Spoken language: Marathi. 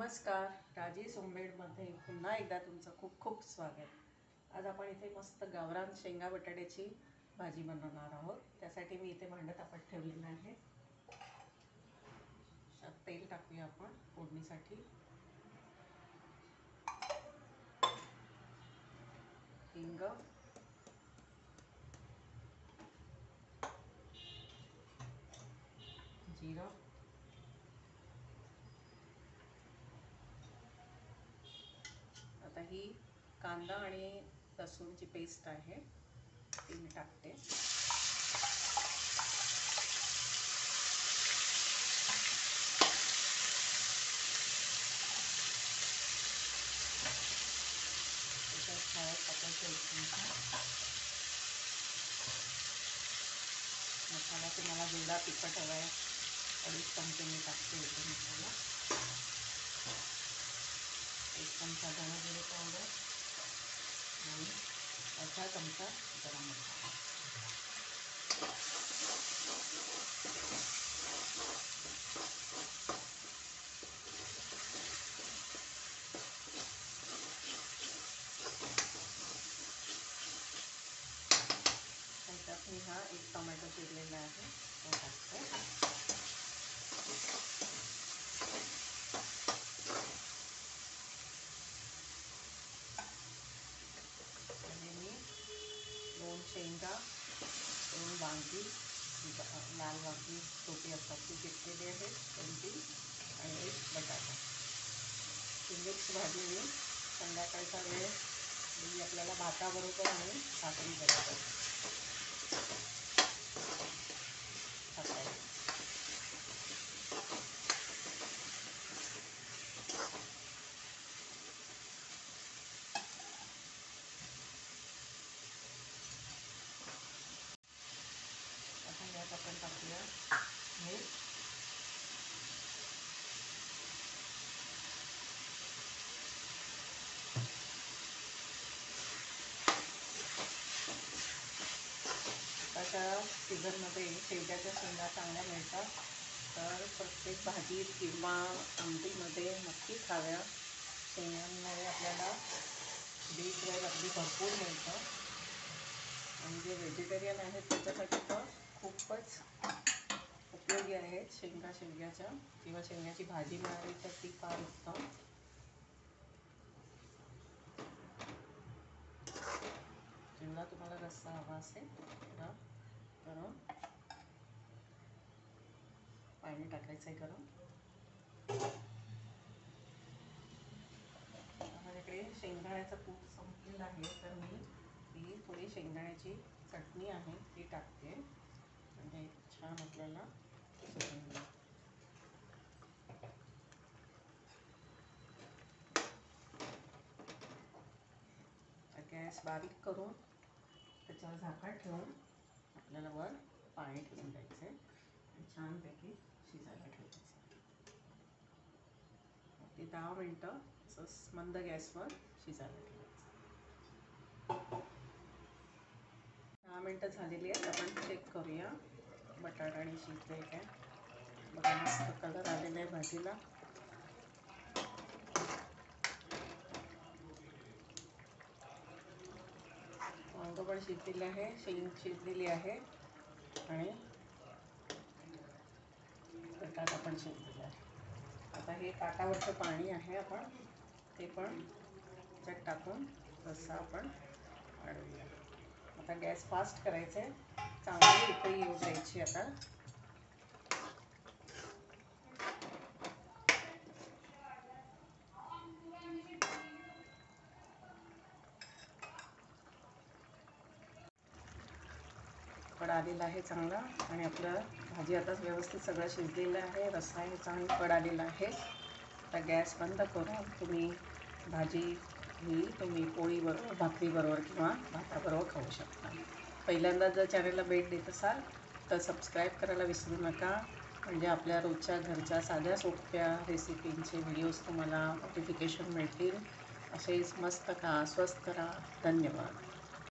नमस्कार, राजेश होममेडमध्ये पुन्हा एकदा तुमचं खूप खूप स्वागत। आज आपण इथे मस्त गावरान शेंगा बटाट्याची भाजी बनवणार आहोत। त्यासाठी मी इथे भांडं तापत ठेवलेलं आहे। तेल टाकूया आपण फोडणीसाठी। हिंग, जिरं, आता ही कांदा आणि लसूणची पेस्ट आहे ती मी टाकते। त्याच्यात हळद टाकायचं 1 चमचा। मसाला तुम्हाला जेवढा तिखट हवा आहे 2.5 चमचे मी टाकते इथे मसाला। 1 चमचा धने जिरे पावडर आणि 1/2 चमचा गरम मसाला। त्याच्यात मी हा 1 टोमॅटो चिरलेला आहे तो टाकते। आणि मी 2 शेंगा, 2 वांगी, लाल वांगी छोटी असतात ती चिरलेली आहे 2-3 आणि 1 बटाटा। ही मिक्स भाजी मी संध्याकाळचा वेळ म्हणजे आपल्याला भाताबरोबर आणि भाकरी बरोबर टाकायची। आता यात आपण टाकूया मीठ, आताच्या सीझनमध्ये शेवग्याच्या शेंगा चांगल्या मिळतात, तर प्रत्येक भाजीत किंवा आमटीमध्ये नक्की खाव्या। शेंगांमुळे आपल्याला B12 अगदी भरपूर मिळतं आणि जे व्हेजिटेरियन आहेत त्याच्यासाठी तर खूपच उपयोगी आहेत शेवग्याच्या किंवा शेंगाची भाजी मिळाली तर ती फार उत्तम। जेवढा तुम्हाला रस्सा हवा असेल तेवढा गरम पाणी टाकायचं आहे गरम। माझ्याकडे शेंगदाण्याचं कूट संपलेलं आहे तर मी ही थोडी शेंगदाण्याची चटणी आहे ती टाकते म्हणजे छान आपल्याला गॅस बारीक करून त्याच्यावर झाकण ठेवून आपल्याला वर पाणी ठेवून द्यायचं आहे आणि छानपैकी शिजायला ठेवायचं। ते 10 मिनटं असं मंद गॅसवर शिजायला ठेवायचं। 10 मिनटं झालेली आहेत, आपण चेक करूया बटाटा आणि शिजले काय। बघा मस्त कलर आलेला आहे भाजीला। वांग पण शिजलेलं आहे, शेंग शिजलेली आहे आणि बटाटा पण शिजलेला आहे। आता हे ताटावरचं पाणी आहे आपण ते पण त्याच्यात टाकून रस्सा आपण वाढवूया। आता गॅस फास्ट करायचा आहे, चांगली उकळी येऊ द्यायची। आता कड आलेला आहे चांगला आणि आपलं भाजी आता व्यवस्थित सगळं शिजलेलं आहे, रस्साही चांगली कड आलेला आहे। आता गॅस बंद करून तुम्ही भाजी ही तुम्ही पोळीबरोबर, भाकरीबरोबर किंवा भाताबरोबर खाऊ शकता। पहिल्यांदा जर चॅनलला भेट देत असाल तर सबस्क्राईब करायला विसरू नका, म्हणजे आपल्या रोजच्या घरच्या साध्या सोप्या रेसिपींचे व्हिडिओज तुम्हाला नोटिफिकेशन मिळतील। असेच मस्त खा, स्वस्थ राहा। धन्यवाद।